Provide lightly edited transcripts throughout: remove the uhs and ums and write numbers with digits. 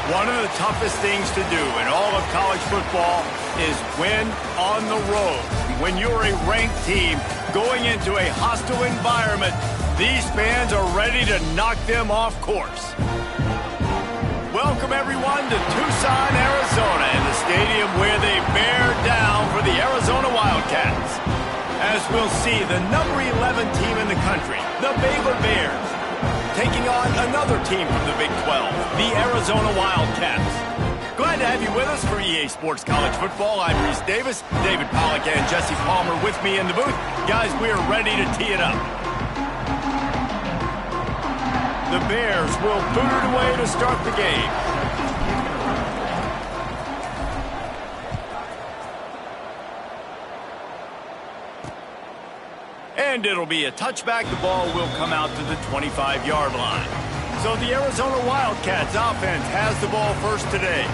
One of the toughest things to do in all of college football is win on the road. When you're a ranked team going into a hostile environment, these fans are ready to knock them off course. Welcome, everyone, to Tucson, Arizona, in the stadium where they bear down for the Arizona Wildcats. As we'll see, the number 11 team in the country, the Baylor Bears, taking on another team from the Big 12, the Arizona Wildcats. Glad to have you with us for EA Sports College Football. I'm Reese Davis, David Pollack and Jesse Palmer with me in the booth. Guys, we are ready to tee it up. The Bears will boot it away to start the game. And it'll be a touchback. The ball will come out to the 25-yard line. So the Arizona Wildcats offense has the ball first today.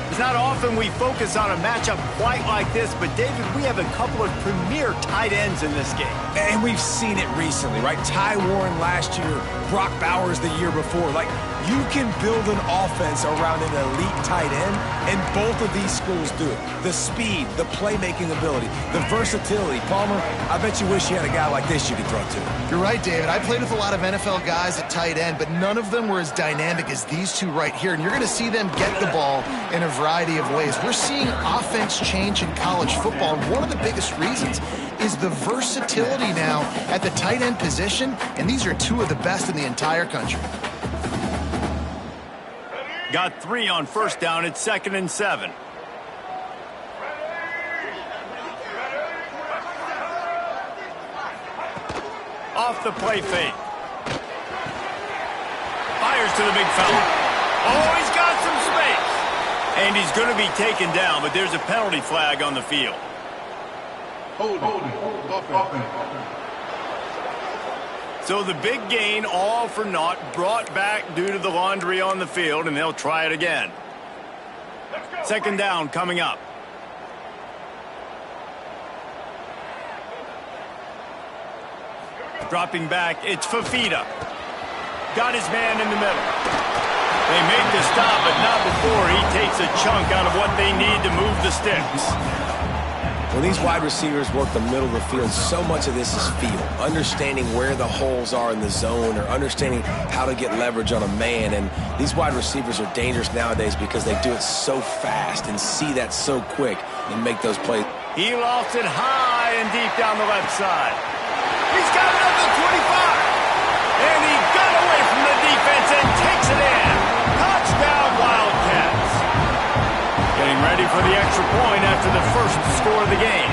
It's not often we focus on a matchup quite like this, but David, we have a couple of premier tight ends in this game. And we've seen it recently, right? Ty Warren last year, Brock Bowers the year before. Like, you can build an offense around an elite tight end, and both of these schools do it. The speed, the playmaking ability, the versatility. Palmer, I bet you wish you had a guy like this you could throw to. You're right, David. I played with a lot of NFL guys at tight end, but none of them were as dynamic as these two right here. And you're going to see them get the ball in a variety of ways. We're seeing offense change in college football, and one of the biggest reasons is the versatility now at the tight end position, and these are two of the best in the entire country. Got 3 on first down. It's 2nd and 7. Off the play fake. Fires to the big fella. Oh, he's got some space. And he's going to be taken down, but there's a penalty flag on the field. Hold it. So the big gain, all for naught, brought back due to the laundry on the field, and they'll try it again. 2nd down coming up. Dropping back, it's Fafita. Got his man in the middle. They make the stop, but not before he takes a chunk out of what they need to move the sticks. When these wide receivers work the middle of the field, so much of this is feel. Understanding where the holes are in the zone, or understanding how to get leverage on a man. And these wide receivers are dangerous nowadays because they do it so fast and see that so quick and make those plays. He lost it high and deep down the left side. He's got it up to 25. And he got away from the defense and takes it in. Touchdown, Wildcats. Getting ready for the extra point after the first score of the game.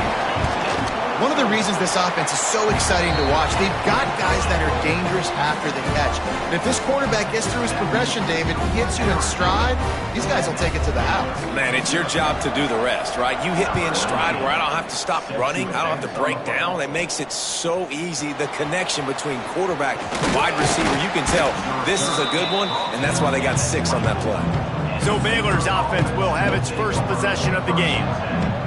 One of the reasons this offense is so exciting to watch, they've got guys that are dangerous after the catch. And if this quarterback gets through his progression, David, he hits you in stride, these guys will take it to the house. Man, it's your job to do the rest, right? You hit me in stride where I don't have to stop running. I don't have to break down. It makes it so easy. The connection between quarterback and wide receiver, you can tell this is a good one, and that's why they got 6 on that play. So Baylor's offense will have its first possession of the game.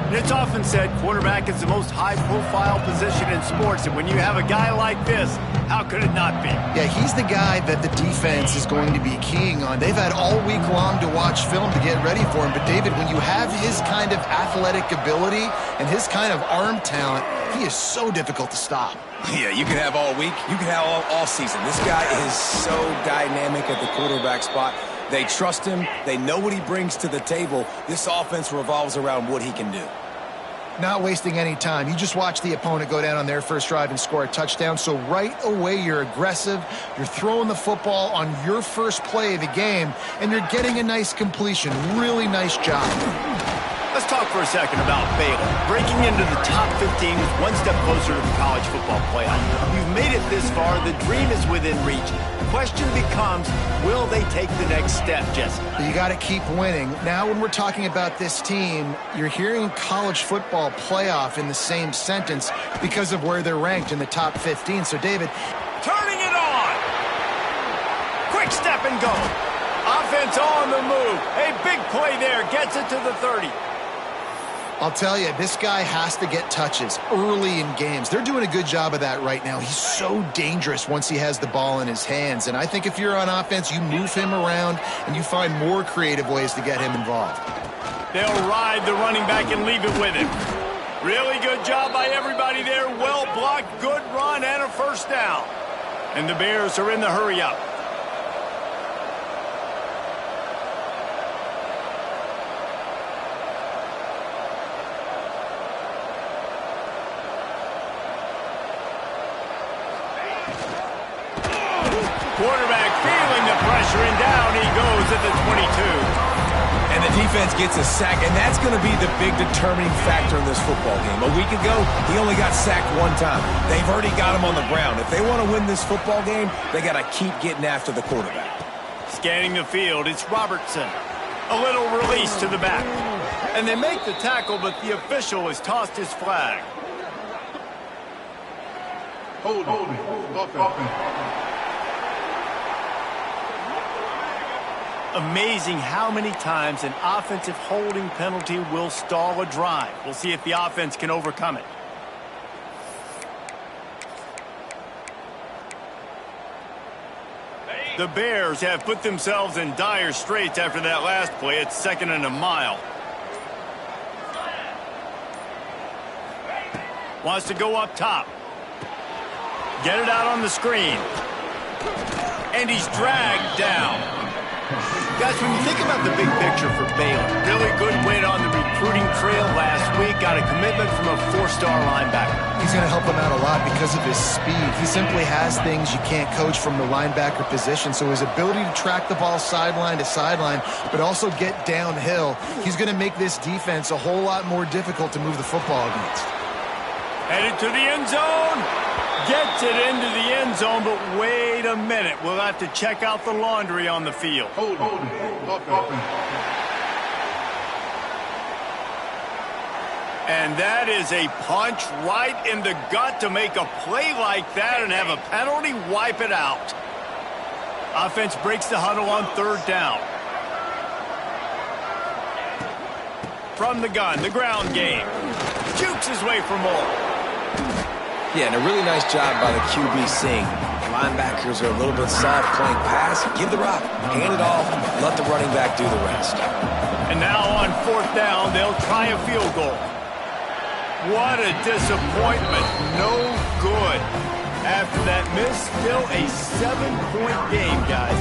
And it's often said quarterback is the most high-profile position in sports, and when you have a guy like this, how could it not be? Yeah, he's the guy that the defense is going to be keying on. They've had all week long to watch film to get ready for him, but David, when you have his kind of athletic ability and his kind of arm talent, he is so difficult to stop. Yeah, you can have all week, you can have all season. This guy is so dynamic at the quarterback spot. They trust him. They know what he brings to the table. This offense revolves around what he can do. Not wasting any time. You just watch the opponent go down on their first drive and score a touchdown. So right away, you're aggressive. You're throwing the football on your first play of the game, and you're getting a nice completion. Really nice job. Let's talk for a second about Baylor. Breaking into the top 15 is one step closer to the college football playoff. You've made it this far. The dream is within reach. The question becomes, will they take the next step, Jesse? You got to keep winning. Now, when we're talking about this team, you're hearing college football playoff in the same sentence because of where they're ranked in the top 15. So, David. Turning it on. Quick step and go. Offense on the move. A big play there. Gets it to the 30. I'll tell you, this guy has to get touches early in games. They're doing a good job of that right now. He's so dangerous once he has the ball in his hands. And I think if you're on offense, you move him around and you find more creative ways to get him involved. They'll ride the running back and leave it with him. Really good job by everybody there. Well blocked, good run, and a first down. And the Bears are in the hurry-up. Quarterback feeling the pressure, and down he goes at the 22. And the defense gets a sack, and that's going to be the big determining factor in this football game. A week ago, he only got sacked one time. They've already got him on the ground. If they want to win this football game, they got to keep getting after the quarterback. Scanning the field, it's Robertson. A little release to the back. And they make the tackle, but the official has tossed his flag. Hold it. Amazing how many times an offensive holding penalty will stall a drive. We'll see if the offense can overcome it. The Bears have put themselves in dire straits after that last play. It's 2nd and a mile. Wants to go up top. Get it out on the screen. And he's dragged down. Guys, when you think about the big picture for Baylor, really good win on the recruiting trail last week. Got a commitment from a 4-star linebacker. He's going to help him out a lot because of his speed. He simply has things you can't coach from the linebacker position. So his ability to track the ball sideline to sideline, but also get downhill, he's going to make this defense a whole lot more difficult to move the football against. Headed to the end zone. Gets it into the end zone, but wait a minute. We'll have to check out the laundry on the field. Hold it. And that is a punch right in the gut to make a play like that and have a penalty wipe it out. Offense breaks the huddle on 3rd down. From the gun, the ground game. Jukes his way for more. Yeah, and a really nice job by the QB seeing. Linebackers are a little bit soft playing pass. Give the rock, hand it off, let the running back do the rest. And now on 4th down, they'll try a field goal. What a disappointment. No good. After that miss, still a 7-point game, guys.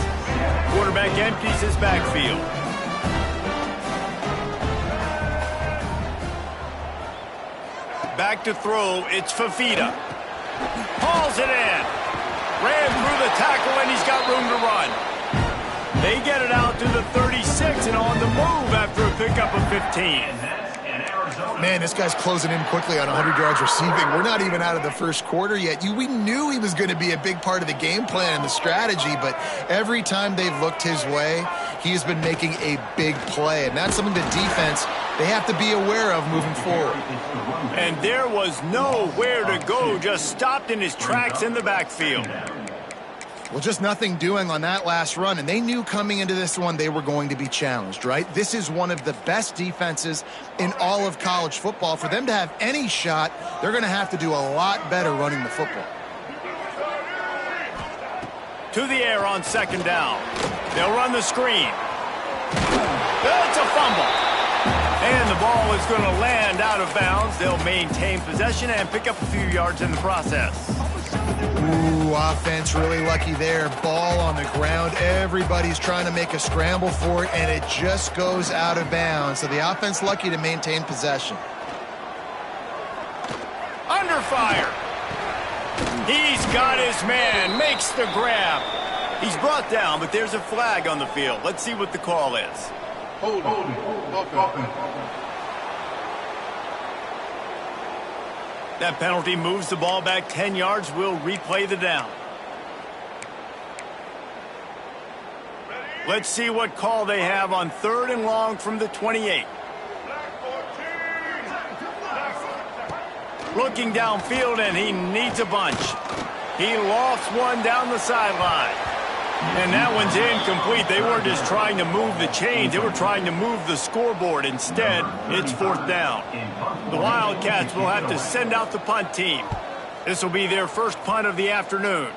Quarterback empties his backfield. Back to throw, it's Fafita. Hauls it in. Ran through the tackle, and he's got room to run. They get it out to the 36 and on the move after a pickup of 15. Man, this guy's closing in quickly on 100 yards receiving. We're not even out of the first quarter yet. We knew he was going to be a big part of the game plan and the strategy, but every time they've looked his way, he has been making a big play, and that's something the defense, they have to be aware of moving forward. And there was nowhere to go, just stopped in his tracks in the backfield. Well, just nothing doing on that last run, and they knew coming into this one they were going to be challenged, right? This is one of the best defenses in all of college football. For them to have any shot, they're going to have to do a lot better running the football. To the air on 2nd down. They'll run the screen. It's a fumble. And the ball is going to land out of bounds. They'll maintain possession and pick up a few yards in the process. Ooh, offense really lucky there. Ball on the ground. Everybody's trying to make a scramble for it, and it just goes out of bounds. So the offense lucky to maintain possession. Under fire. He's got his man. Makes the grab. He's brought down, but there's a flag on the field. Let's see what the call is. Hold it. That penalty moves the ball back 10 yards. We'll replay the down. Let's see what call they have on 3rd and long from the 28. Looking downfield, and he needs a bunch. He lofts one down the sideline. And that one's incomplete. They weren't just trying to move the chains. They were trying to move the scoreboard. Instead, it's 4th down. The Wildcats will have to send out the punt team. This will be their first punt of the afternoon.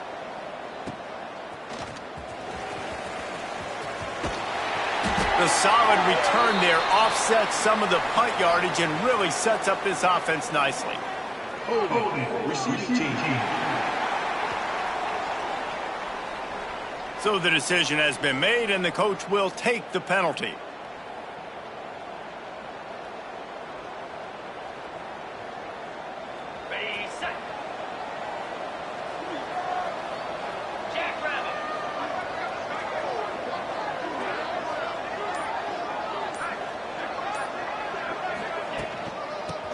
The solid return there offsets some of the punt yardage and really sets up this offense nicely. Holding. Receiving team. So the decision has been made, and the coach will take the penalty.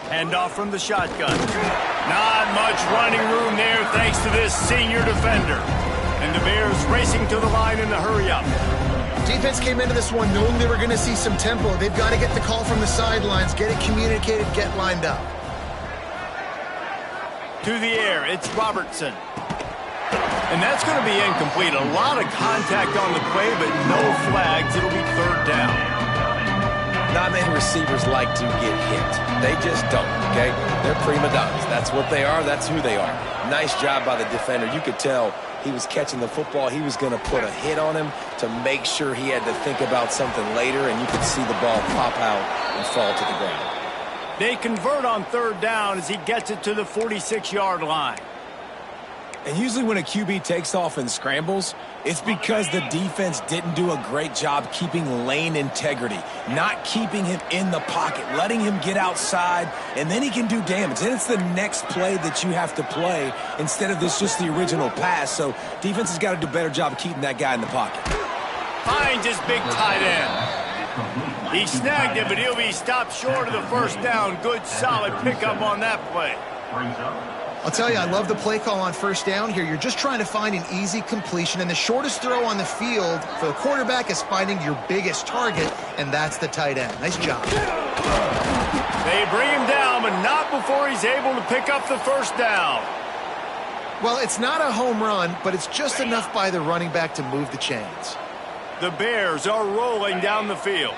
Handoff from the shotgun. Not much running room there thanks to this senior defender. And the Bears racing to the line in the hurry-up. Defense came into this one knowing they were going to see some tempo. They've got to get the call from the sidelines, get it communicated, get lined up. To the air, it's Robertson. And that's going to be incomplete. A lot of contact on the play, but no flags. It'll be 3rd down. Not many receivers like to get hit. They just don't, okay? They're prima donnas. That's what they are. That's who they are. Nice job by the defender. You could tell he was catching the football. He was going to put a hit on him to make sure he had to think about something later, and you could see the ball pop out and fall to the ground. They convert on 3rd down as he gets it to the 46-yard line. And usually when a QB takes off and scrambles, it's because the defense didn't do a great job keeping lane integrity, not keeping him in the pocket, letting him get outside, and then he can do damage. Then it's the next play that you have to play instead of this just the original pass. So defense has got to do a better job of keeping that guy in the pocket. Finds his big tight end. He snagged it, but he'll be stopped short of the 1st down. Good, solid pickup on that play. I'll tell you, I love the play call on 1st down here. You're just trying to find an easy completion, and the shortest throw on the field for the quarterback is finding your biggest target, and that's the tight end. Nice job. They bring him down, but not before he's able to pick up the 1st down. Well, it's not a home run, but it's just enough by the running back to move the chains. The Bears are rolling down the field.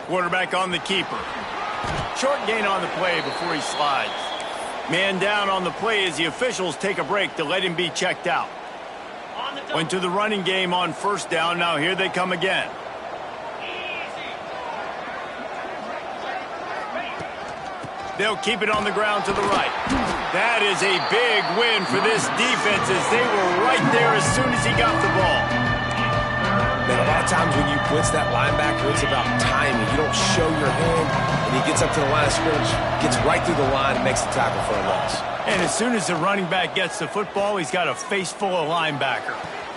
Quarterback on the keeper. Short gain on the play before he slides. Man down on the play as the officials take a break to let him be checked out. Went to the running game on 1st down. Now here they come again. They'll keep it on the ground to the right. That is a big win for this defense as they were right there as soon as he got the ball. Man, a lot of times when you blitz that linebacker, it's about timing. You don't show your hand, and he gets up to the line of scrimmage, gets right through the line, and makes the tackle for a loss. And as soon as the running back gets the football, he's got a face full of linebacker.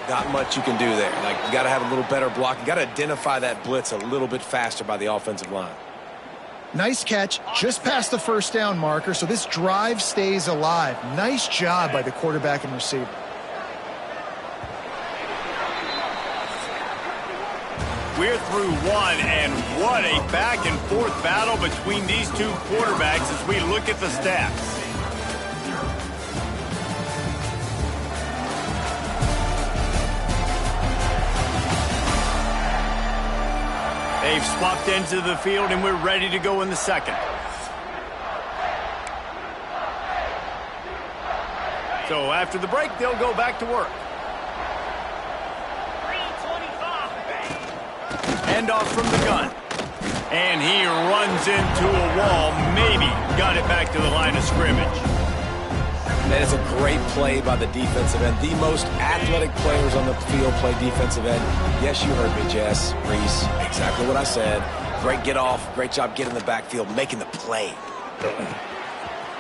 Not much you can do there. Like, you got to have a little better block. You got to identify that blitz a little bit faster by the offensive line. Nice catch, just past the 1st down marker, so this drive stays alive. Nice job by the quarterback and receiver. We're through one, and what a back-and-forth battle between these two quarterbacks as we look at the stats. They've swapped into the field, and we're ready to go in the 2nd. So after the break, they'll go back to work. Handoff from the gun. And he runs into a wall. Maybe got it back to the line of scrimmage. That is a great play by the defensive end. The most athletic players on the field play defensive end. Yes, you heard me, Jess, Reese. Exactly what I said. Great get off. Great job getting in the backfield, making the play.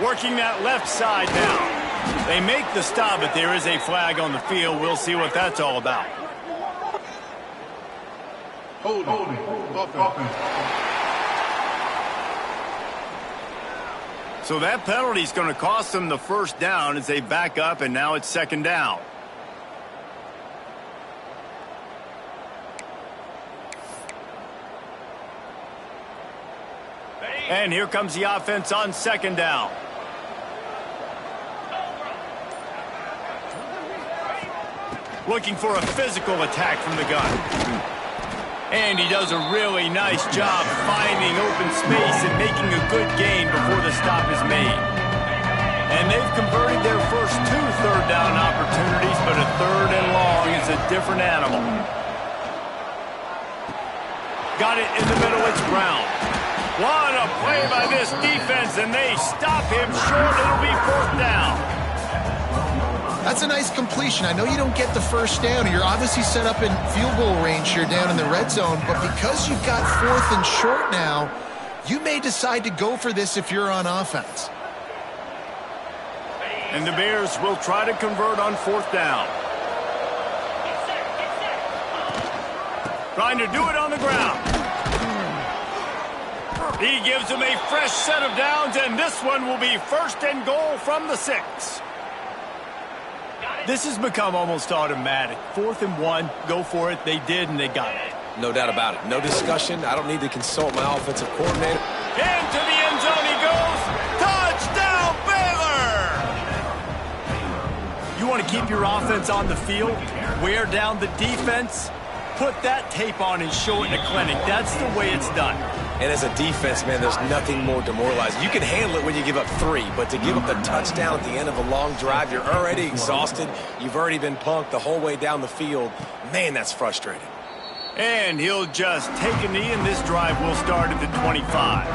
Working that left side now. They make the stop, but there is a flag on the field. We'll see what that's all about. Holding. Offense. So that penalty is going to cost them the 1st down as they back up, and now it's 2nd down. And here comes the offense on second down. Looking for a physical attack from the gun. And he does a really nice job finding open space and making a good gain before the stop is made. And they've converted their first 2 third-down opportunities, but a 3rd and long is a different animal. Got it in the middle, it's Brown. What a play by this defense, and they stop him short. It'll be 4th down. That's a nice completion. I know you don't get the first down. You're obviously set up in field goal range here down in the red zone, but because you've got 4th and short now, you may decide to go for this if you're on offense. And the Bears will try to convert on 4th down. Trying to do it on the ground. He gives them a fresh set of downs, and this one will be 1st and goal from the 6. This has become almost automatic. 4th and 1, go for it. They did, and they got it. No doubt about it. No discussion. I don't need to consult my offensive coordinator. Into the end zone he goes. Touchdown, Baylor! You want to keep your offense on the field, wear down the defense, put that tape on and show it in a clinic. That's the way it's done. And as a defense, man, there's nothing more demoralizing. You can handle it when you give up 3, but to give up the touchdown at the end of a long drive, you're already exhausted. You've already been punked the whole way down the field. Man, that's frustrating. And he'll just take a knee, and this drive will start at the 25.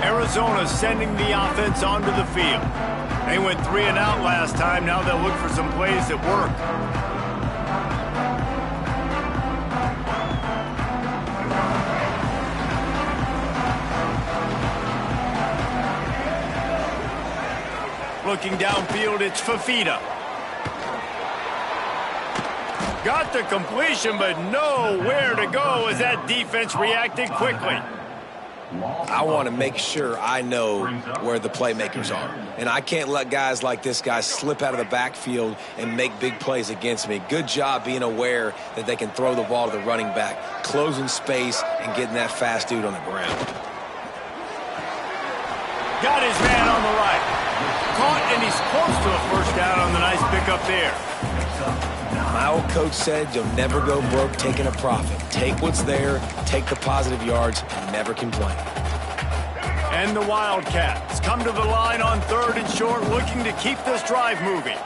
Arizona sending the offense onto the field. They went 3 and out last time. Now they'll look for some plays that work. Looking downfield, it's Fafita. Got the completion, but nowhere to go as that defense reacted quickly. I want to make sure I know where the playmakers are. And I can't let guys like this guy slip out of the backfield and make big plays against me. Good job being aware that they can throw the ball to the running back, closing space, and getting that fast dude on the ground. Got his man on the right. Caught, and he's close to a 1st down on the nice pickup there. My old coach said you'll never go broke taking a profit. Take what's there, take the positive yards, and never complain. And the Wildcats come to the line on 3rd and short, looking to keep this drive moving.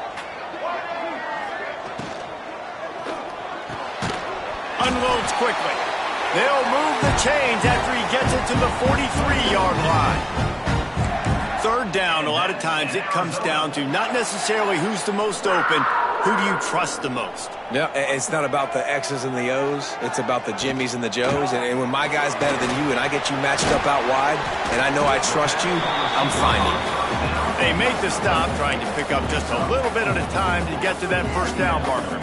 Unloads quickly. They'll move the chains after he gets it to the 43-yard line. 3rd down, a lot of times it comes down to not necessarily who's the most open, who do you trust the most? Yeah, it's not about the X's and the O's. It's about the Jimmies and the Joes. And when my guy's better than you and I get you matched up out wide and I know I trust you, I'm finding. They make the stop, trying to pick up just a little bit at a time to get to that 1st down marker.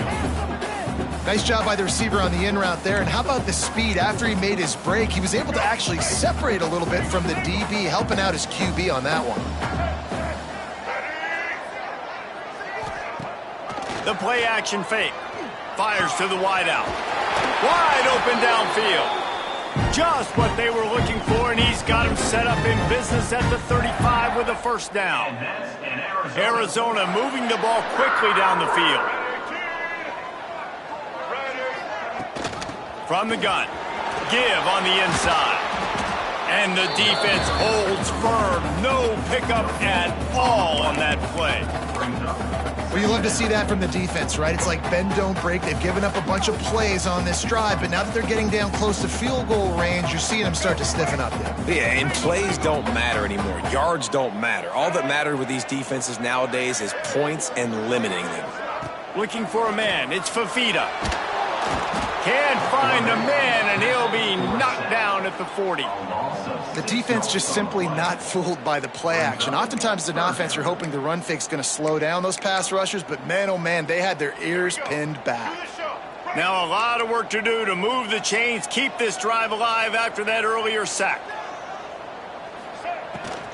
Nice job by the receiver on the in route there. And how about the speed? After he made his break, he was able to actually separate a little bit from the DB, helping out his QB on that one. The play action fake. Fires to the wideout. Wide open downfield. Just what they were looking for, and he's got him set up in business at the 35 with a 1st down. Arizona moving the ball quickly down the field. From the gun, give on the inside. And the defense holds firm. No pickup at all on that play. Well, you love to see that from the defense, right? It's like bend, don't break. They've given up a bunch of plays on this drive, but now that they're getting down close to field goal range, you're seeing them start to stiffen up there. Yeah, and plays don't matter anymore. Yards don't matter. All that matters with these defenses nowadays is points and limiting them. Looking for a man. It's Fafita. Can't find a man, and he'll be knocked down at the 40. The defense just simply not fooled by the play action. Oftentimes as an offense, you're hoping the run fake's going to slow down those pass rushers, but man, oh man, they had their ears pinned back. Now a lot of work to do to move the chains, keep this drive alive after that earlier sack.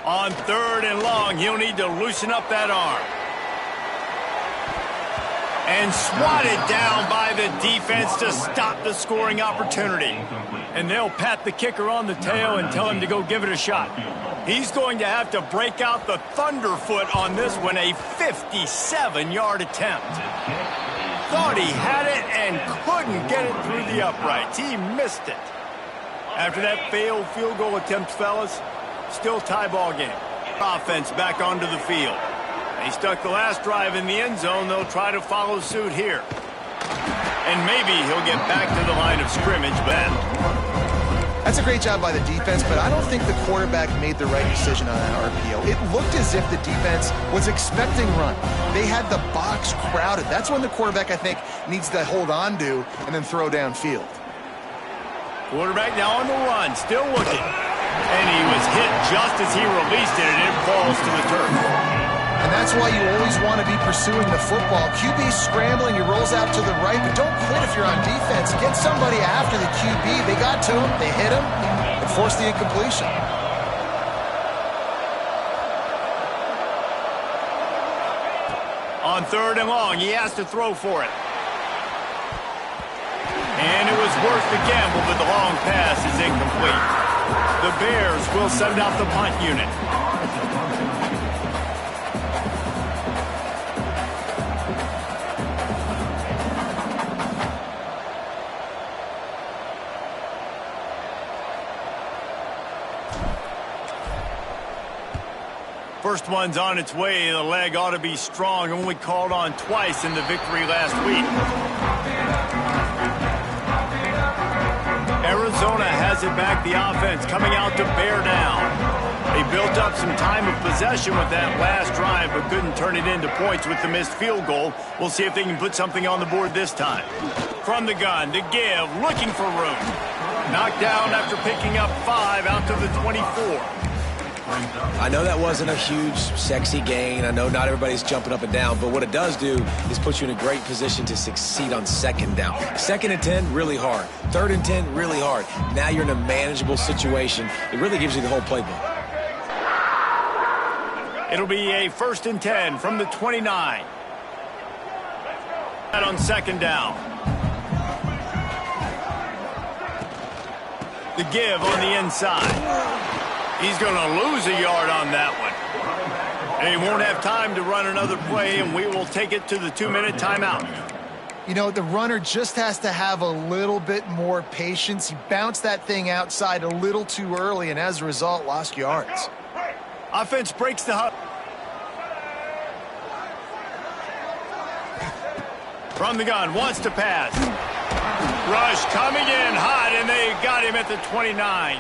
On 3rd and long, he'll need to loosen up that arm. And swatted down by the defense to stop the scoring opportunity. And they'll pat the kicker on the tail and tell him to go give it a shot. He's going to have to break out the thunderfoot on this one, a 57-yard attempt. Thought he had it and couldn't get it through the uprights. He missed it. After that failed field goal attempt, fellas, still tie ball game. Offense back onto the field. They stuck the last drive in the end zone. They'll try to follow suit here. And maybe he'll get back to the line of scrimmage, but that's a great job by the defense, but I don't think the quarterback made the right decision on that RPO. It looked as if the defense was expecting run. They had the box crowded. That's when the quarterback, I think, needs to hold on to and then throw downfield. Quarterback now on the run, still looking. And he was hit just as he released it, and it falls to the turf. And that's why you always want to be pursuing the football. QB's scrambling, he rolls out to the right, but don't quit if you're on defense. Get somebody after the QB. They got to him, they hit him, and forced the incompletion. On 3rd and long, he has to throw for it. And it was worth the gamble, but the long pass is incomplete. The Bears will send out the punt unit. First one's on its way. The leg ought to be strong. Only called on twice in the victory last week. Arizona has it back. The offense coming out to bear down. They built up some time of possession with that last drive, but couldn't turn it into points with the missed field goal. We'll see if they can put something on the board this time. From the gun, the give, looking for room. Knocked down after picking up 5 out to the 24. I know that wasn't a huge, sexy gain. I know not everybody's jumping up and down, but what it does do is put you in a great position to succeed on 2nd down. 2nd and 10, really hard. 3rd and 10, really hard. Now you're in a manageable situation. It really gives you the whole playbook. It'll be a 1st and 10 from the 29. On 2nd down. The give on the inside. He's going to lose a yard on that one. And he won't have time to run another play, and we will take it to the 2-minute timeout. You know, the runner just has to have a little bit more patience. He bounced that thing outside a little too early, and as a result, lost yards. Offense breaks the huddle. From the gun, wants to pass. Rush coming in hot, and they got him at the 29.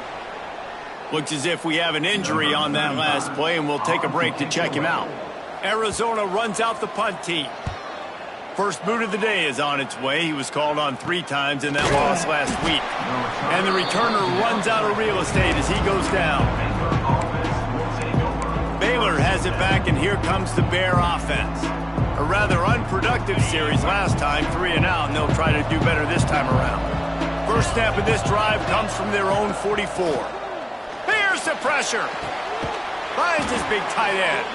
Looks as if we have an injury on that last play, and we'll take a break to check him out. Arizona runs out the punt team. First boot of the day is on its way. He was called on 3 times in that loss last week. And the returner runs out of real estate as he goes down. Baylor has it back, and here comes the Bear offense. A rather unproductive series last time, 3 and out, and they'll try to do better this time around. First snap of this drive comes from their own 44. Here's the pressure. Finds his big tight end.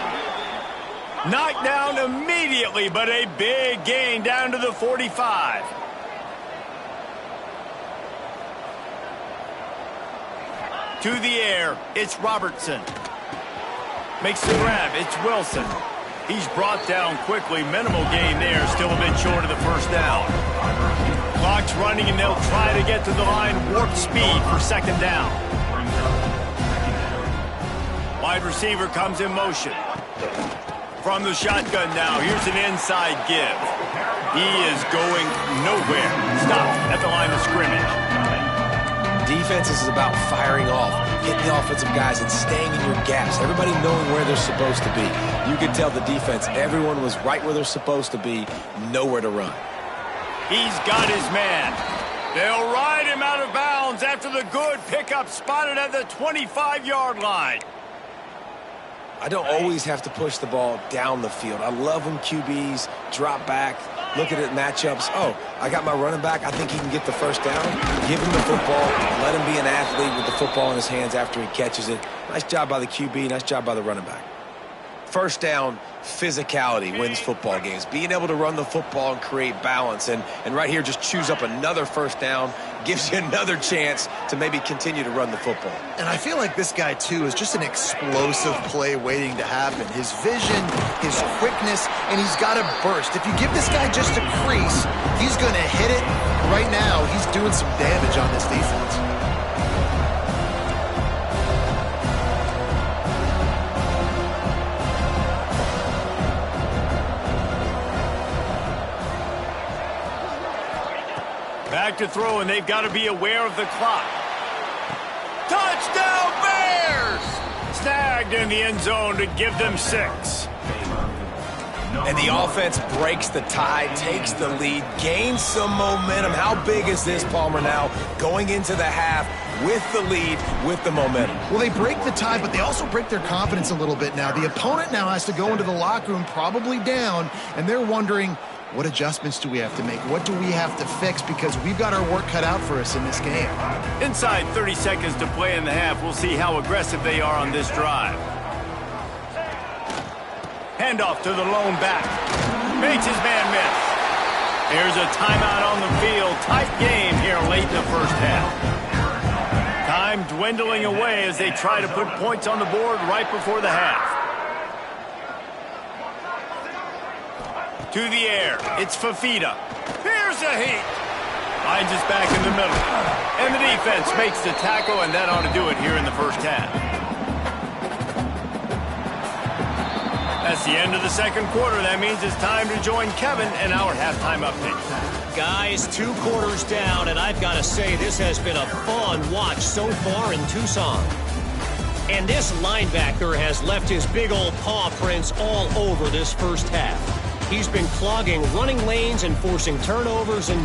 Knocked down immediately, but a big gain down to the 45. To the air, it's Robertson. Makes the grab, it's Wilson. He's brought down quickly. Minimal gain there, still a bit short of the 1st down. Clock's running, and they'll try to get to the line warp speed for 2nd down. Wide receiver comes in motion. From the shotgun now, here's an inside give. He is going nowhere. Stop at the line of scrimmage. Defense is about firing off, hitting the offensive guys, and staying in your gaps. Everybody knowing where they're supposed to be. You could tell the defense, everyone was right where they're supposed to be, nowhere to run. He's got his man. They'll ride him out of bounds after the good pickup spotted at the 25-yard line. I don't always have to push the ball down the field. I love when QBs drop back, look at it matchups. Oh, I got my running back. I think he can get the 1st down. Give him the football. Let him be an athlete with the football in his hands after he catches it. Nice job by the QB. Nice job by the running back. First down, physicality wins football games. Being able to run the football and create balance. And right here, just choose up another first down, gives you another chance to maybe continue to run the football. And I feel like this guy, too, is just an explosive play waiting to happen. His vision, his quickness, and he's got a burst. If you give this guy just a crease, he's going to hit it. Right now, he's doing some damage on this defense. Back to throw, and they've got to be aware of the clock. Touchdown, Bears! Snagged in the end zone to give them 6. And the offense breaks the tie, takes the lead, gains some momentum. How big is this, Palmer, now going into the half with the lead, with the momentum? Well, they break the tie, but they also break their confidence a little bit now. The opponent now has to go into the locker room probably down, and they're wondering, what adjustments do we have to make? What do we have to fix? Because we've got our work cut out for us in this game. Inside 30 seconds to play in the half. We'll see how aggressive they are on this drive. Handoff to the lone back. Makes his man miss. Here's a timeout on the field. Tight game here late in the first half. Time dwindling away as they try to put points on the board right before the half. To the air, it's Fafita. Here's a heat. Finds us back in the middle. And the defense makes the tackle, and that ought to do it here in the first half. That's the end of the second quarter. That means it's time to join Kevin in our halftime update. Guys, 2 quarters down, and I've got to say this has been a fun watch so far in Tucson. And this linebacker has left his big old paw prints all over this first half. He's been clogging running lanes and forcing turnovers, and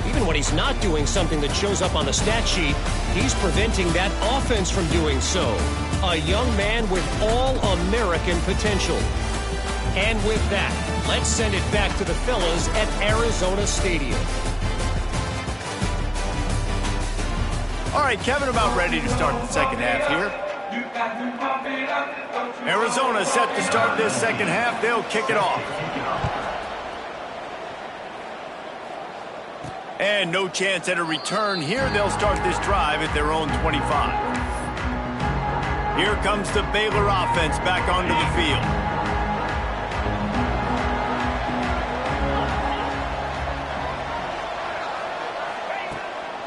even when he's not doing something that shows up on the stat sheet, he's preventing that offense from doing so. A young man with all-American potential. And with that, let's send it back to the fellas at Arizona Stadium. All right, Kevin, about ready to start the second half here. Arizona set to start this second half. They'll kick it off. And no chance at a return here. They'll start this drive at their own 25. Here comes the Baylor offense back onto the field.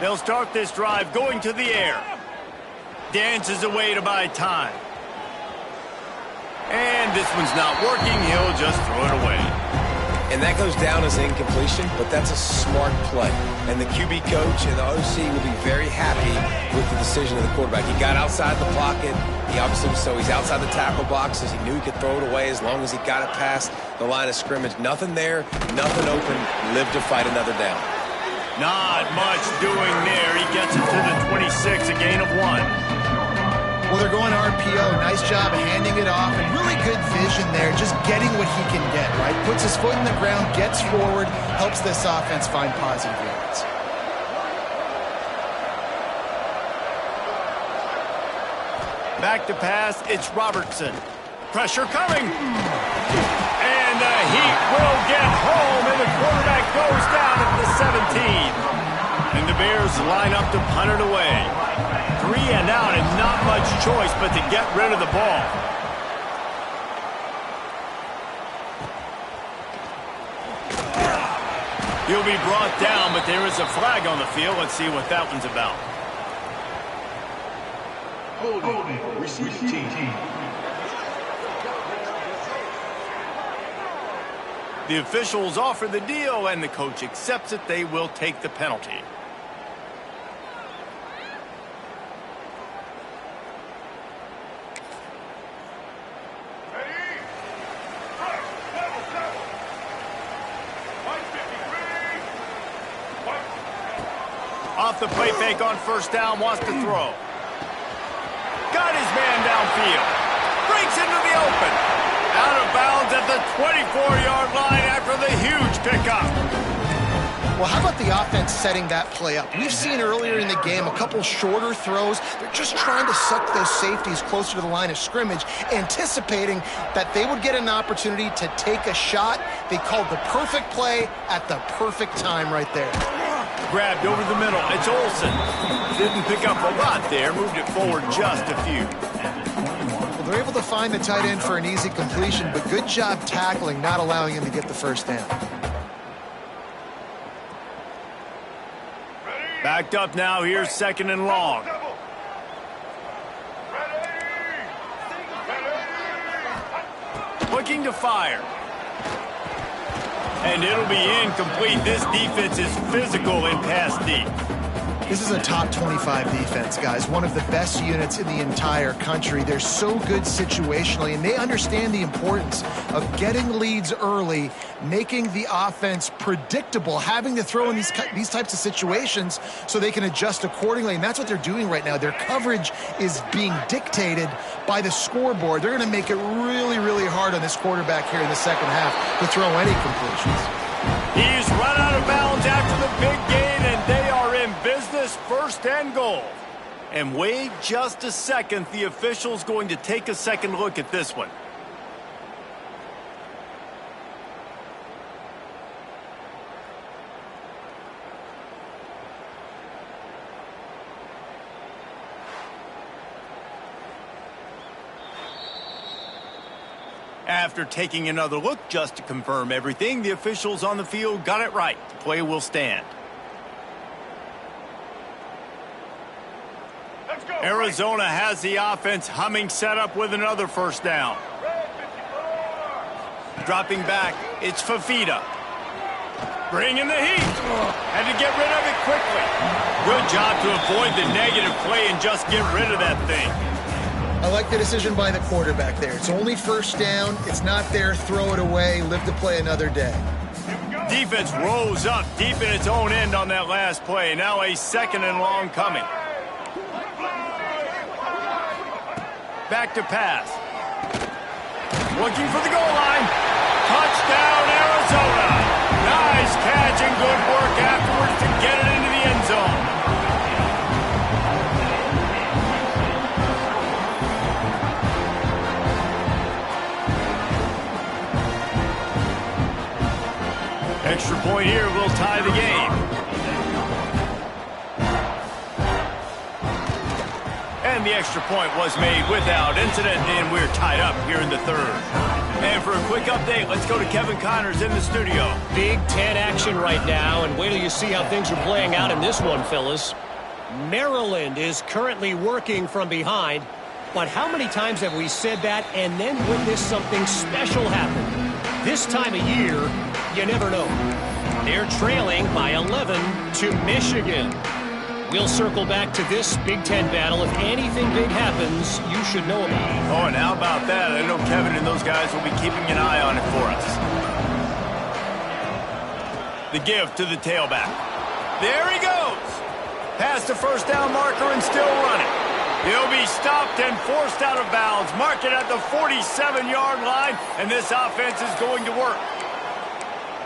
They'll start this drive going to the air. Dances away to buy time. And this one's not working. He'll just throw it away. And that goes down as an incompletion, but that's a smart play. And the QB coach and the OC will be very happy with the decision of the quarterback. He got outside the pocket. He obviously was he's outside the tackle boxes. He knew he could throw it away as long as he got it past the line of scrimmage. Nothing there, nothing open. Live to fight another down. Not much doing there. He gets it to the 26, a gain of 1. Well, they're going RPO. Nice job handing it off, and really good vision there, just getting what he can get, right? Puts his foot in the ground, gets forward, helps this offense find positive yards. Back to pass, it's Robertson. Pressure coming. And the Heat will get home, and the quarterback goes down at the 17. And the Bears line up to punt it away. 3 and out, and not much choice but to get rid of the ball. He'll be brought down, but there is a flag on the field. Let's see what that one's about. Holding. Receiving team. The officials offer the deal, and the coach accepts it. They will take the penalty. Off the play fake on first down, wants to throw. Got his man downfield. Breaks into the open. Out of bounds at the 24-yard line after the huge pickup. Well, how about the offense setting that play up? We've seen earlier in the game a couple shorter throws. They're just trying to suck those safeties closer to the line of scrimmage, anticipating that they would get an opportunity to take a shot. They called the perfect play at the perfect time right there. Grabbed over the middle. It's Olsen. Didn't pick up a lot there. Moved it forward just a few. Well, they're able to find the tight end for an easy completion, but good job tackling, not allowing him to get the first down. Backed up now. Here's 2nd and long. Looking to fire. And it'll be incomplete. This defense is physical in pass deep. This is a top 25 defense, guys. One of the best units in the entire country. They're so good situationally, and they understand the importance of getting leads early, making the offense predictable, having to throw in these types of situations so they can adjust accordingly, and that's what they're doing right now. Their coverage is being dictated by the scoreboard. They're going to make it really, really hard on this quarterback here in the second half to throw any completions. He's run out of bounds after the big gain, and they are in business, 1st and goal. And wait just a second. The official's going to take a second look at this one. After taking another look just to confirm everything, the officials on the field got it right. The play will stand. Arizona has the offense humming, set up with another 1st down. Dropping back, it's Fafita. Bringing the heat. Had to get rid of it quickly. Good job to avoid the negative play and just get rid of that thing. I like the decision by the quarterback there. It's only 1st down. It's not there. Throw it away. Live to play another day. Defense rose up deep in its own end on that last play. Now a 2nd and long coming. Back to pass. Looking for the goal line. Touchdown, Arizona. Nice catch and good work afterwards to get it into the end zone. Extra point here will tie the game. And the extra point was made without incident, and we're tied up here in the 3rd. And for a quick update, let's go to Kevin Connors in the studio. Big Ten action right now, and wait till you see how things are playing out in this one, fellas. Maryland is currently working from behind, but how many times have we said that and then witnessed something special happen? This time of year, you never know. They're trailing by 11 to Michigan. We'll circle back to this Big Ten battle. If anything big happens, you should know about it. Oh, and how about that? I know Kevin and those guys will be keeping an eye on it for us. The give to the tailback. There he goes. Past the 1st down marker and still running. He'll be stopped and forced out of bounds. Mark it at the 47-yard line, and this offense is going to work.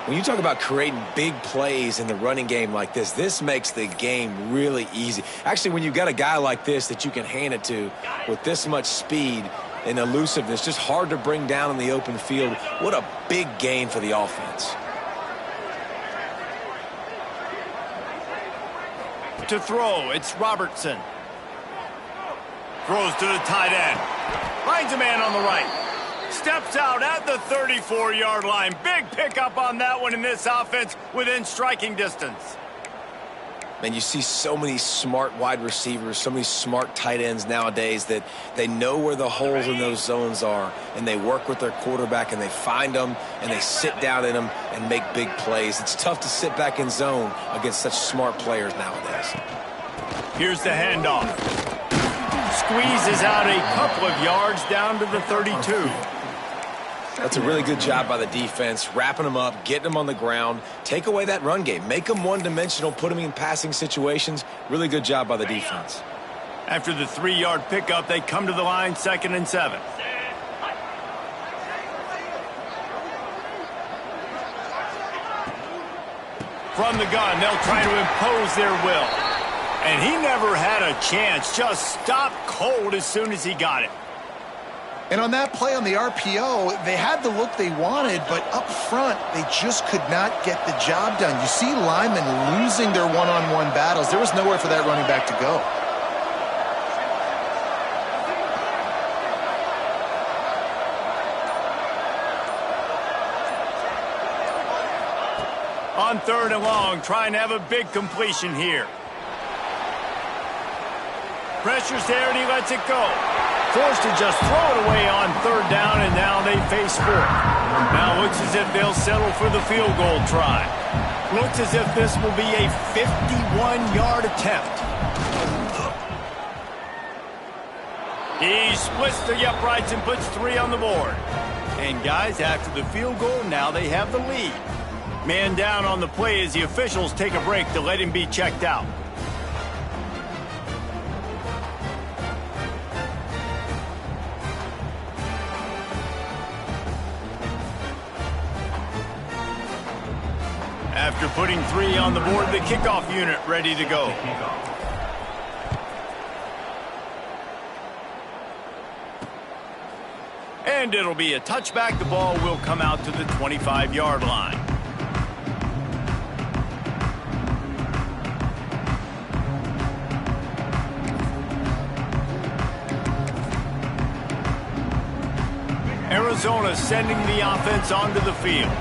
When you talk about creating big plays in the running game like this makes the game really easy. Actually, when you've got a guy like this that you can hand it to with this much speed and elusiveness, just hard to bring down in the open field, what a big gain for the offense. To throw, it's Robertson. Throws to the tight end. Finds a man on the right. Steps out at the 34-yard line. Big pickup on that one in this offense within striking distance. Man, you see so many smart wide receivers, so many smart tight ends nowadays that they know where the holes in those zones are, and they work with their quarterback, and they find them, and they sit down in them and make big plays. It's tough to sit back in zone against such smart players nowadays. Here's the handoff. Squeezes out a couple of yards down to the 32. That's a really good job by the defense, wrapping them up, getting them on the ground, take away that run game, make them one-dimensional, put them in passing situations. Really good job by the defense. After the 3-yard pickup, they come to the line, 2nd and 7. From the gun, they'll try to impose their will. And he never had a chance. Just stopped cold as soon as he got it. And on that play on the RPO, they had the look they wanted, but up front, they just could not get the job done. You see linemen losing their one-on-one battles. There was nowhere for that running back to go. On 3rd and long, trying to have a big completion here. Pressure's there, and he lets it go. Forced to just throw it away on 3rd down, and now they face 4th. Now looks as if they'll settle for the field goal try. Looks as if this will be a 51-yard attempt. He splits the uprights and puts 3 on the board. And guys, after the field goal, now they have the lead. Man down on the play as the officials take a break to let him be checked out. After putting 3 on the board, the kickoff unit ready to go. And it'll be a touchback. The ball will come out to the 25-yard line. Arizona sending the offense onto the field.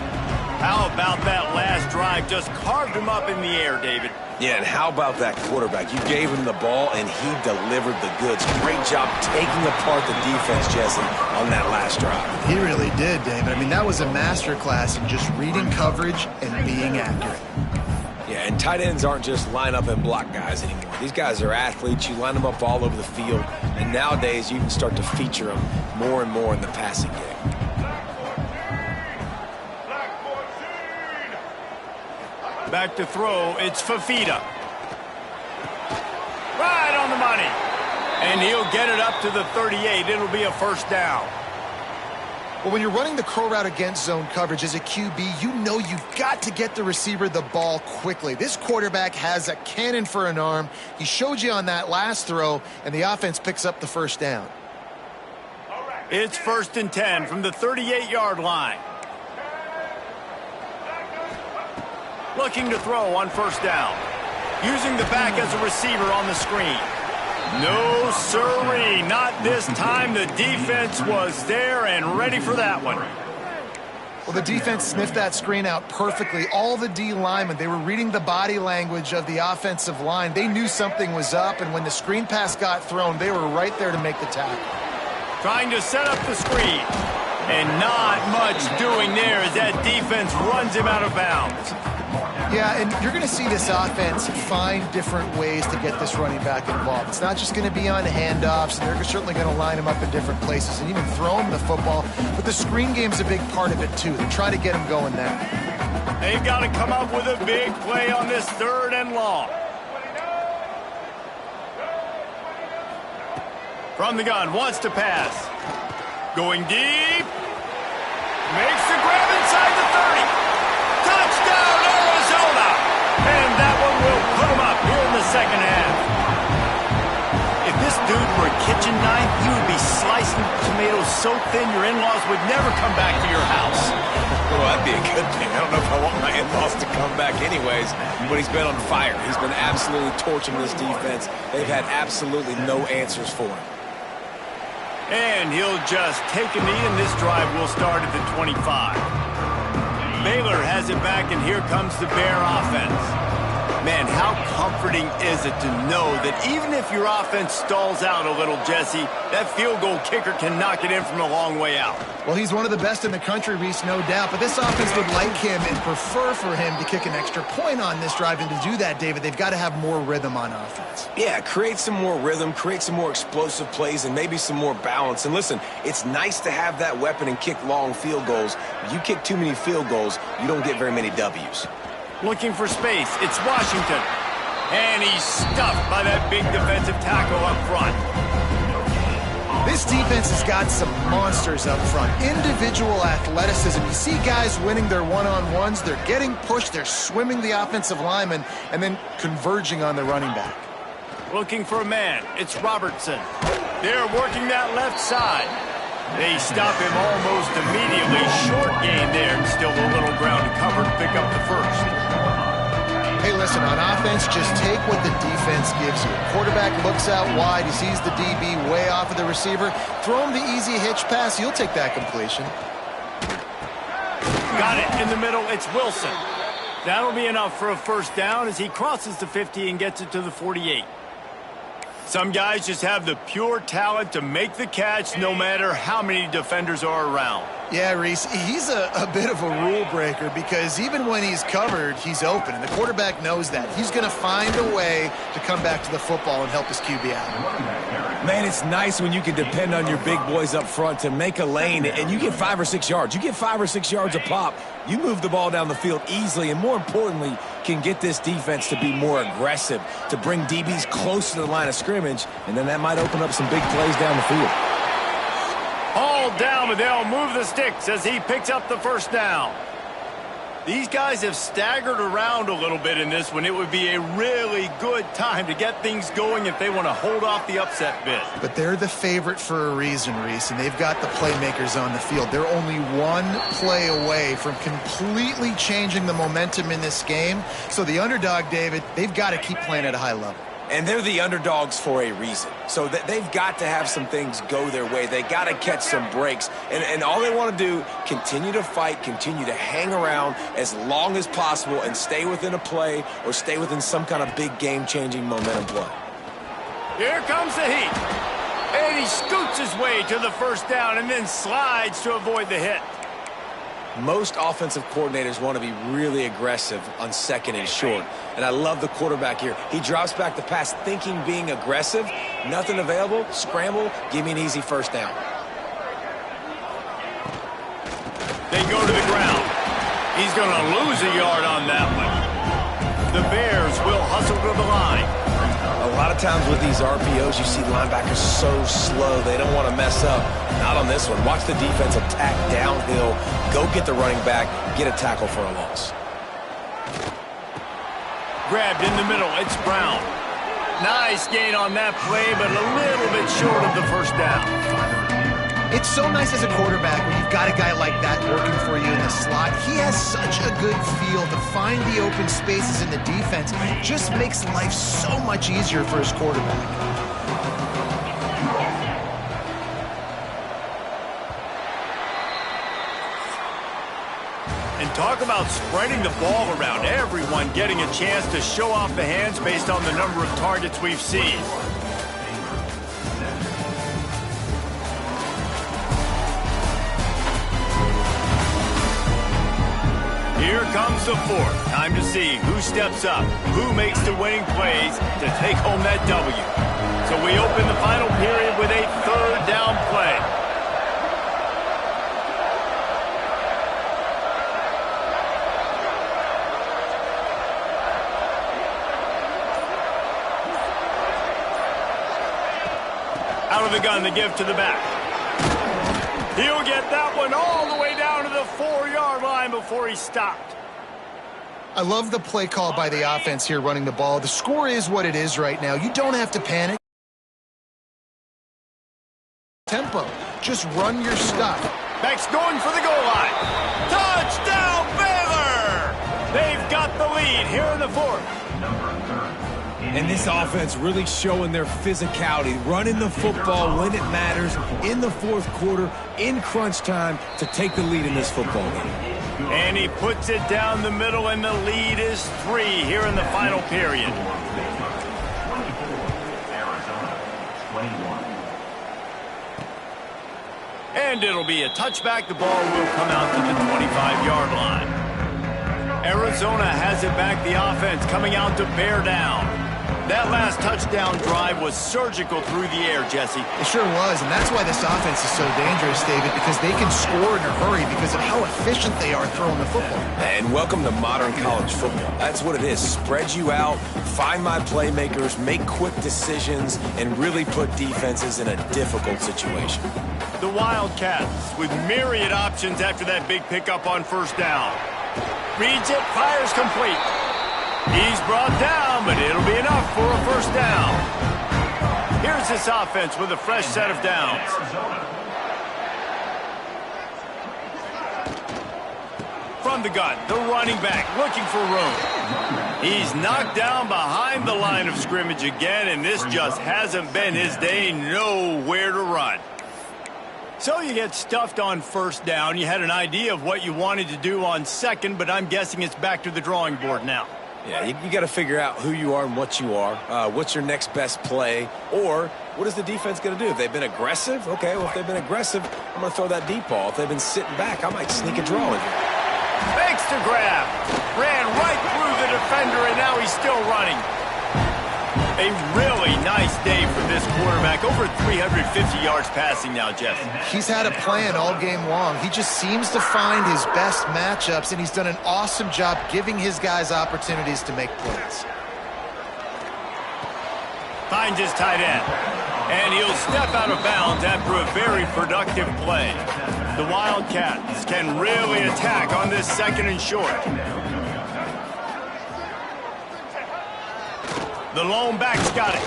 How about that last drive? Just carved him up in the air, David. Yeah, and how about that quarterback? You gave him the ball, and he delivered the goods. Great job taking apart the defense, Jesse, on that last drive. He really did, David. I mean, that was a masterclass in just reading coverage and being accurate. Yeah, and tight ends aren't just line up and block guys anymore. These guys are athletes. You line them up all over the field, and nowadays you can start to feature them more and more in the passing game. Back to throw, it's Fafita. Right on the money. And he'll get it up to the 38. It'll be a 1st down. Well, when you're running the curl route against zone coverage as a QB, you know you've got to get the receiver the ball quickly. This quarterback has a cannon for an arm. He showed you on that last throw, and the offense picks up the 1st down. It's 1st and 10 from the 38-yard line. Looking to throw on 1st down. Using the back as a receiver on the screen. No sirree, not this time. The defense was there and ready for that one. Well, the defense sniffed that screen out perfectly. All the D linemen, they were reading the body language of the offensive line. They knew something was up, and when the screen pass got thrown, they were right there to make the tackle. Trying to set up the screen. And not much doing there as that defense runs him out of bounds. Yeah, and you're going to see this offense find different ways to get this running back involved. It's not just going to be on handoffs, and they're certainly going to line him up in different places and even throw him the football. But the screen game's a big part of it, too. They try to get him going there. They've got to come up with a big play on this 3rd and long. From the gun, wants to pass. Going deep. Makes the grab inside the 30. Touchdown, Arizona! And that one will put him up here in the 2nd half. If this dude were a kitchen knife, he would be slicing tomatoes so thin your in-laws would never come back to your house. Well, that'd be a good thing. I don't know if I want my in-laws to come back anyways, but he's been on fire. He's been absolutely torching this defense. They've had absolutely no answers for him. And he'll just take a knee, and this drive will start at the 25. Baylor has it back, and here comes the Bear offense. Man, how comforting is it to know that even if your offense stalls out a little, Jesse, that field goal kicker can knock it in from a long way out. Well, he's one of the best in the country, Reese, no doubt. But this offense would like him and prefer for him to kick an extra point on this drive. And to do that, David, they've got to have more rhythm on offense. Yeah, create some more rhythm, create some more explosive plays, and maybe some more balance. And listen, it's nice to have that weapon and kick long field goals. If you kick too many field goals, you don't get very many W's. Looking for space. It's Washington. And he's stuffed by that big defensive tackle up front. This defense has got some monsters up front. Individual athleticism. You see guys winning their one-on-ones. They're getting pushed. They're swimming the offensive lineman and then converging on the running back. Looking for a man. It's Robertson. They're working that left side. They stop him almost immediately. Short gain there, and still a little ground to cover to pick up the first. Hey, listen, on offense, just take what the defense gives you. Quarterback looks out wide. He sees the DB way off of the receiver. Throw him the easy hitch pass. You'll take that completion. Got it in the middle. It's Wilson. That'll be enough for a first down as he crosses the 50 and gets it to the 48. Some guys just have the pure talent to make the catch no matter how many defenders are around. Yeah, Reese, he's a bit of a rule breaker because even when he's covered, he's open, and the quarterback knows that. He's going to find a way to come back to the football and help his QB out. Man, it's nice when you can depend on your big boys up front to make a lane, and you get 5 or 6 yards. You get 5 or 6 yards a pop. You move the ball down the field easily, and more importantly, can get this defense to be more aggressive, to bring DBs close to the line of scrimmage, and then that might open up some big plays down the field. All down, but they'll move the sticks as he picks up the first down. These guys have staggered around a little bit in this one. It would be a really good time to get things going if they want to hold off the upset bid. But they're the favorite for a reason, Reese, and they've got the playmakers on the field. They're only one play away from completely changing the momentum in this game. So the underdog, David, they've got to keep playing at a high level. And they're the underdogs for a reason. So they've got to have some things go their way. They got to catch some breaks. And all they want to do, continue to fight, continue to hang around as long as possible and stay within a play or stay within some kind of big game-changing momentum play. Here comes the heat. And he scoots his way to the first down and then slides to avoid the hit. Most offensive coordinators want to be really aggressive on second and short. And I love the quarterback here. He drops back the pass thinking being aggressive. Nothing available. Scramble. Give me an easy first down. They go to the ground. He's going to lose a yard on that one. The Bears will hustle to the line. A lot of times with these RPOs, you see linebackers so slow, they don't want to mess up. Not on this one. Watch the defense attack downhill, go get the running back, get a tackle for a loss. Grabbed in the middle, it's Brown. Nice gain on that play, but a little bit short of the first down. It's so nice as a quarterback when you've got a guy like that working for you in the slot. He has such a good feel to find the open spaces in the defense. Just makes life so much easier for his quarterback. And talk about spreading the ball around. Everyone getting a chance to show off the hands based on the number of targets we've seen. Here comes the fourth. Time to see who steps up, who makes the winning plays to take home that W. So we open the final period with a third down play. Out of the gun, the give to the back. He'll get that one all the way down to the 4-yard line before he stopped. I love the play call by the offense here running the ball. The score is what it is right now. You don't have to panic. Tempo. Just run your stuff. Back's going for the goal line. Touchdown, Baylor! They've got the lead here in the fourth. And this offense really showing their physicality, running the football when it matters, in the fourth quarter, in crunch time, to take the lead in this football game. And he puts it down the middle, and the lead is 3 here in the final period. And it'll be a touchback. The ball will come out to the 25-yard line. Arizona has it back, the offense coming out to bear down. That last touchdown drive was surgical through the air, Jesse. It sure was, and that's why this offense is so dangerous, David, because they can score in a hurry because of how efficient they are throwing the football. And welcome to modern college football. That's what it is. Spread you out, find my playmakers, make quick decisions, and really put defenses in a difficult situation. The Wildcats with myriad options after that big pickup on first down. Reads it, fires complete. He's brought down, but it'll be enough for a first down. Here's this offense with a fresh set of downs. From the gun, the running back looking for room. He's knocked down behind the line of scrimmage again, and this just hasn't been his day. Nowhere to run. So you get stuffed on first down. You had an idea of what you wanted to do on second, but I'm guessing it's back to the drawing board now. Yeah, you got to figure out who you are and what you are. What's your next best play? Or what is the defense going to do? If they've been aggressive, okay, well, if they've been aggressive, I'm going to throw that deep ball. If they've been sitting back, I might sneak a draw in here. Fakes to grab. Ran right through the defender, and now he's still running. A really nice day for this quarterback. Over 350 yards passing now, Jeff. He's had a plan all game long. He just seems to find his best matchups, and he's done an awesome job giving his guys opportunities to make plays. Finds his tight end. And he'll step out of bounds after a very productive play. The Wildcats can really attack on this second and short. The lone back's got it.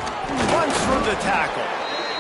Runs through the tackle.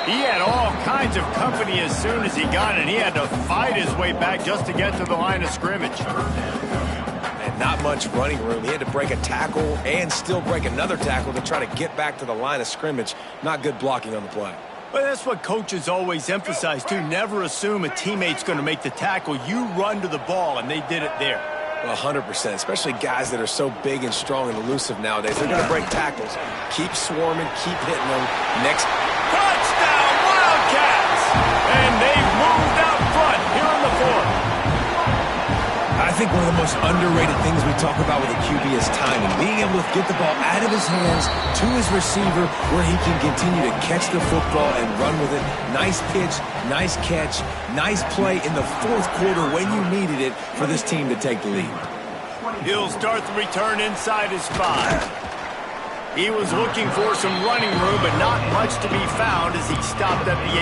He had all kinds of company as soon as he got it. He had to fight his way back just to get to the line of scrimmage. And not much running room. He had to break a tackle and still break another tackle to try to get back to the line of scrimmage. Not good blocking on the play. But that's what coaches always emphasize, too. Never assume a teammate's going to make the tackle. You run to the ball, and they did it there. 100%, especially guys that are so big and strong and elusive nowadays. They're going to break tackles. Keep swarming, keep hitting them. Next. Touchdown, Wildcats! And they've moved out front here in the fourth. I think one of the most underrated things we talk about with a QB is timing. Being able to get the ball out of his hands to his receiver where he can continue to catch the football and run with it. Nice pitch, nice catch, nice play in the fourth quarter when you needed it for this team to take the lead. He'll start the return inside his 5. He was looking for some running room, but not much to be found as he stopped at the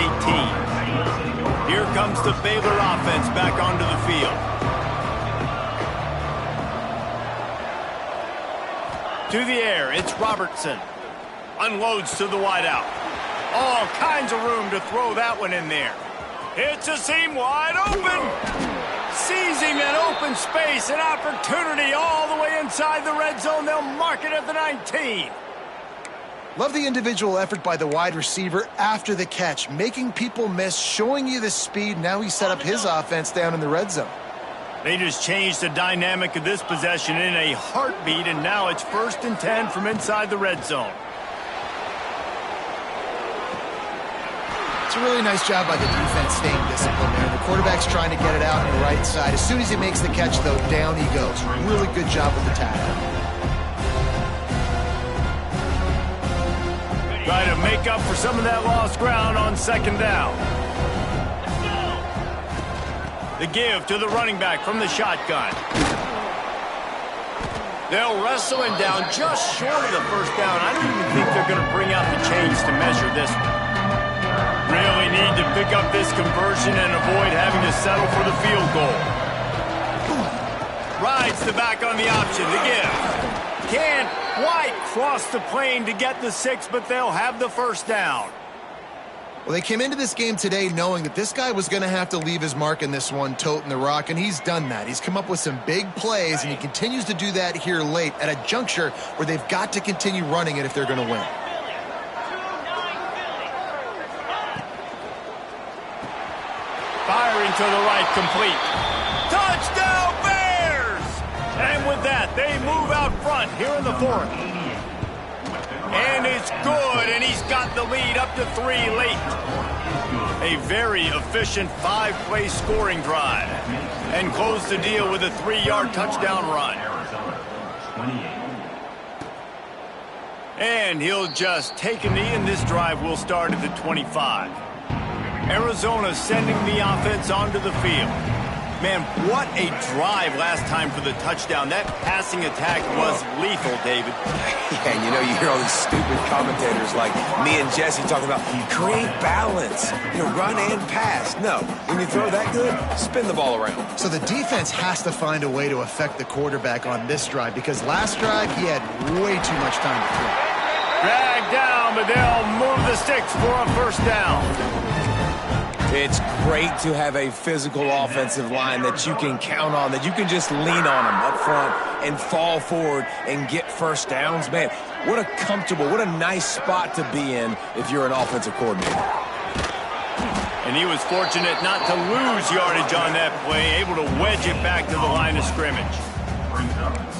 18. Here comes the Baylor offense back onto the field. To the air, it's Robertson. Unloads to the wideout. All kinds of room to throw that one in there. It's a seam wide open. Sees him in open space, an opportunity all the way inside the red zone. They'll mark it at the 19. Love the individual effort by the wide receiver after the catch, making people miss, showing you the speed. Now he set up his offense down in the red zone. They just changed the dynamic of this possession in a heartbeat, and now it's 1st and 10 from inside the red zone. It's a really nice job by the defense staying disciplined there. The quarterback's trying to get it out on the right side. As soon as he makes the catch, though, down he goes. Really good job with the tackle. Try to make up for some of that lost ground on second down. The give to the running back from the shotgun. They'll wrestle him down just short of the first down. I don't even think they're going to bring out the chains to measure this one. Really need to pick up this conversion and avoid having to settle for the field goal. Rides the back on the option. The give. Can't quite cross the plane to get the 6, but they'll have the first down. Well, they came into this game today knowing that this guy was going to have to leave his mark in this one, toting the rock, and he's done that. He's come up with some big plays, and he continues to do that here late at a juncture where they've got to continue running it if they're going to win. Firing to the right, complete. Touchdown, Bears! And with that, they move out front here in the fourth. And it's good, and he's got the lead up to 3 late. A very efficient 5-play scoring drive. And close the deal with a 3-yard touchdown run. And he'll just take a knee, and this drive will start at the 25. Arizona sending the offense onto the field. Man, what a drive last time for the touchdown. That passing attack was lethal, David. Yeah, and you hear all these stupid commentators like me and Jesse talking about create balance, run and pass. No, when you throw that good, spin the ball around. So the defense has to find a way to affect the quarterback on this drive because last drive he had way too much time to throw. Dragged down, but they'll move the sticks for a first down. It's great to have a physical offensive line that you can count on, that you can just lean on them up front and fall forward and get first downs. Man, what a comfortable, what a nice spot to be in if you're an offensive coordinator. And he was fortunate not to lose yardage on that play, able to wedge it back to the line of scrimmage.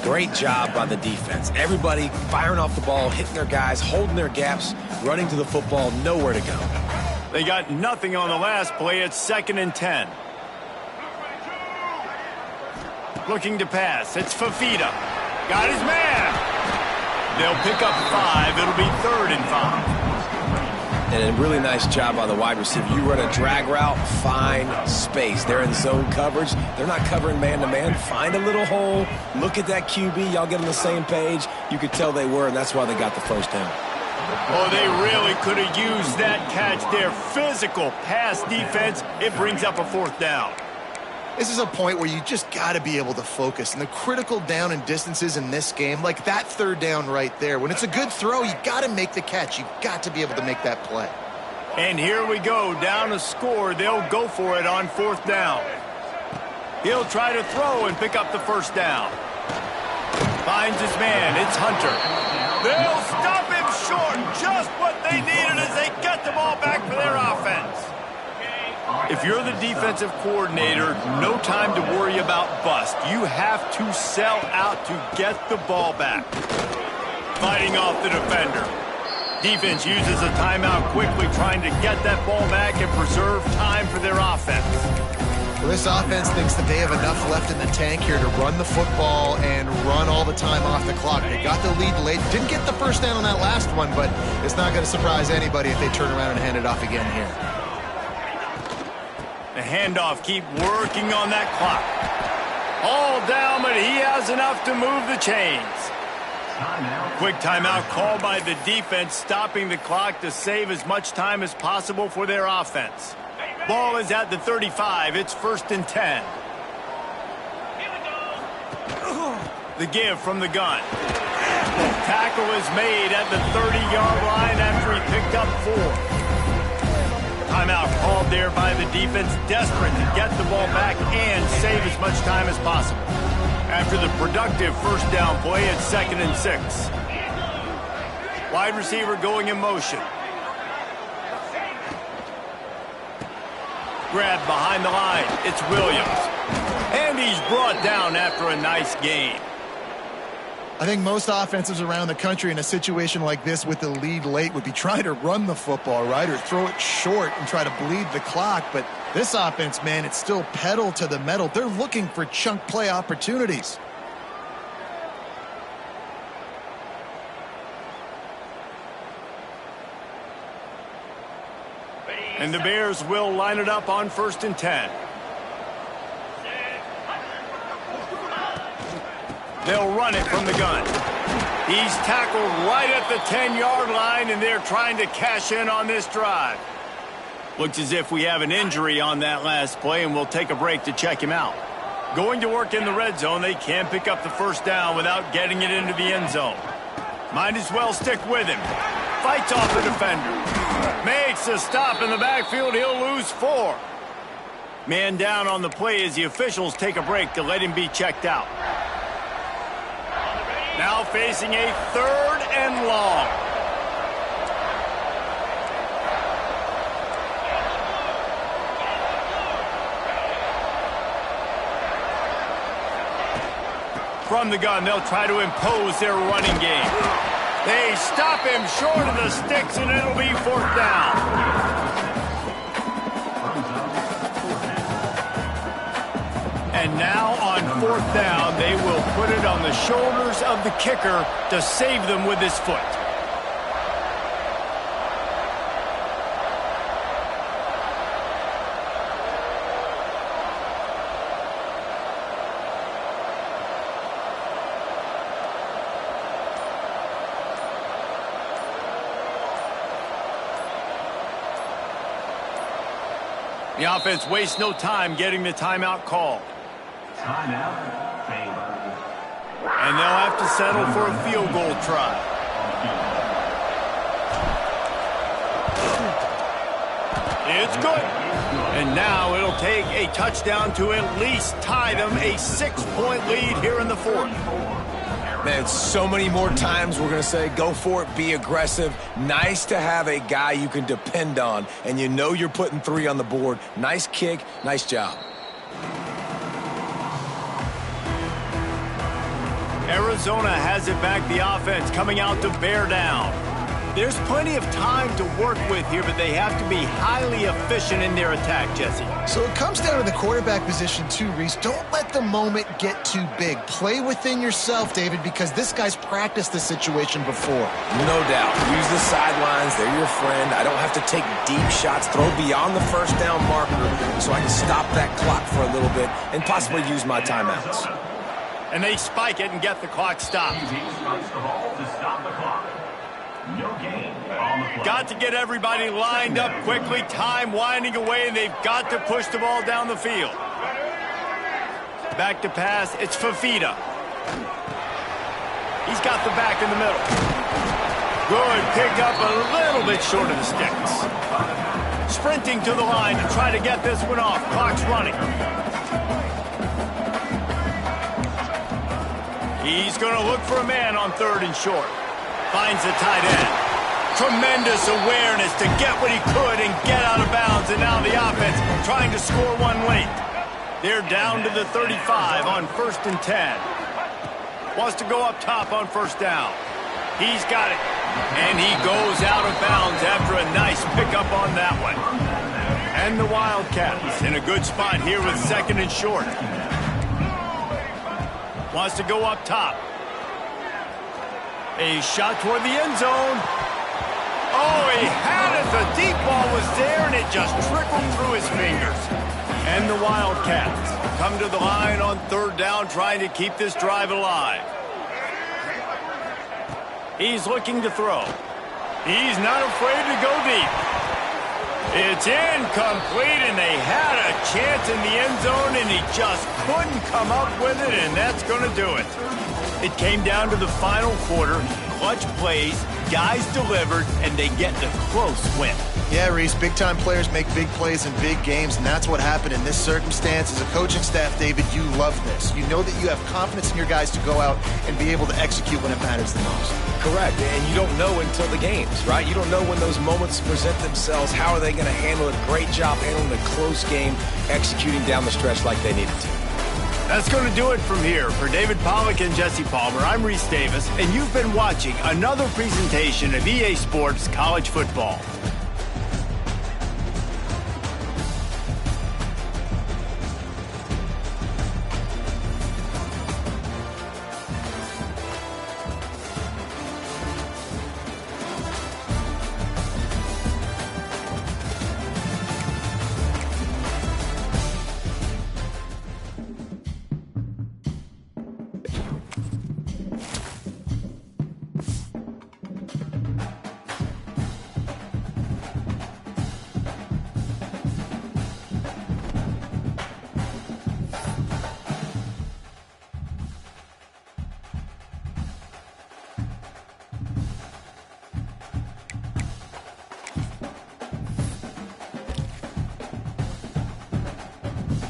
Great job by the defense. Everybody firing off the ball, hitting their guys, holding their gaps, running to the football, nowhere to go. They got nothing on the last play. It's 2nd and 10. Looking to pass. It's Fafita. Got his man. They'll pick up 5. It'll be 3rd and 5. And a really nice job by the wide receiver. You run a drag route, find space. They're in zone coverage. They're not covering man-to-man. Find a little hole. Look at that QB. Y'all get on the same page. You could tell they were, and that's why they got the first down. Oh, they really could have used that catch there. Physical pass defense. It brings up a 4th down. This is a point where you just got to be able to focus. And the critical down and distances in this game, like that 3rd down right there, when it's a good throw, you got to make the catch. You got to be able to make that play. And here we go. Down a score. They'll go for it on 4th down. He'll try to throw and pick up the first down. Finds his man. It's Hunter. They'll stop him short. Just what they needed as they get the ball back for their offense. If you're the defensive coordinator, no time to worry about bust. You have to sell out to get the ball back. Fighting off the defender. Defense uses a timeout quickly, trying to get that ball back and preserve time for their offense. Well, this offense thinks that they have enough left in the tank here to run the football and run all the time off the clock. They got the lead late. Didn't get the first down on that last one, but it's not going to surprise anybody if they turn around and hand it off again here. The handoff, keep working on that clock. All down, but he has enough to move the chains. Quick timeout called by the defense, stopping the clock to save as much time as possible for their offense. Ball is at the 35. It's 1st and 10. The give from the gun. Tackle is made at the 30-yard line after he picked up 4. Timeout called there by the defense, desperate to get the ball back and save as much time as possible. After the productive first down play, it's 2nd and 6. Wide receiver going in motion. Grab behind the line. It's Williams. And he's brought down after a nice gain. I think most offenses around the country in a situation like this with the lead late would be trying to run the football, right, or throw it short and try to bleed the clock. But this offense, man, it's still pedal to the metal. They're looking for chunk play opportunities. And the Bears will line it up on 1st and 10. They'll run it from the gun. He's tackled right at the 10-yard line, and they're trying to cash in on this drive. Looks as if we have an injury on that last play, and we'll take a break to check him out. Going to work in the red zone, they can't pick up the first down without getting it into the end zone. Might as well stick with him. Fights off the defender. Makes a stop in the backfield. He'll lose 4. Man down on the play as the officials take a break to let him be checked out. Now facing a 3rd and long. From the gun, they'll try to impose their running game. They stop him short of the sticks, and it'll be 4th down. And now on 4th down, they will put it on the shoulders of the kicker to save them with his foot. The offense wastes no time getting the timeout call. Timeout, favor. And they'll have to settle for a field goal try. It's good. And now it'll take a touchdown to at least tie them a 6-point lead here in the fourth. Man, so many more times we're going to say, go for it, be aggressive. Nice to have a guy you can depend on, and you know you're putting 3 on the board. Nice kick, nice job. Arizona has it back, the offense coming out to bear down. There's plenty of time to work with here, but they have to be highly efficient in their attack, Jesse. So it comes down to the quarterback position too, Reese. Don't let the moment get too big. Play within yourself, David, because this guy's practiced this situation before. No doubt. Use the sidelines. They're your friend. I don't have to take deep shots, throw beyond the first down marker so I can stop that clock for a little bit and possibly use my timeouts. And they spike it and get the clock stopped. Got to get everybody lined up quickly. Time winding away, and they've got to push the ball down the field. Back to pass. It's Fafita. He's got the back in the middle. Good pick up, a little bit short of the sticks. Sprinting to the line to try to get this one off. Clock's running. He's going to look for a man on 3rd and short. Finds the tight end. Tremendous awareness to get what he could and get out of bounds. And now the offense trying to score one late. They're down to the 35 on 1st and 10. Wants to go up top on 1st down. He's got it. And he goes out of bounds after a nice pickup on that one. And the Wildcats in a good spot here with 2nd and short. Wants to go up top. A shot toward the end zone. Oh, he had it. The deep ball was there, and it just trickled through his fingers. And the Wildcats come to the line on 3rd down, trying to keep this drive alive. He's looking to throw. He's not afraid to go deep. It's incomplete, and they had a chance in the end zone, and he just couldn't come up with it, and that's going to do it. It came down to the final quarter. Clutch plays, guys delivered, and they get the close win. Yeah, Reese, big-time players make big plays in big games, and that's what happened in this circumstance. As a coaching staff, David, you love this. You know that you have confidence in your guys to go out and be able to execute when it matters the most. Correct, and you don't know until the games, right? You don't know when those moments present themselves. How are they going to handle it? Great job handling a close game, executing down the stretch like they needed to. That's going to do it from here. For David Pollack and Jesse Palmer, I'm Reese Davis, and you've been watching another presentation of EA Sports College Football.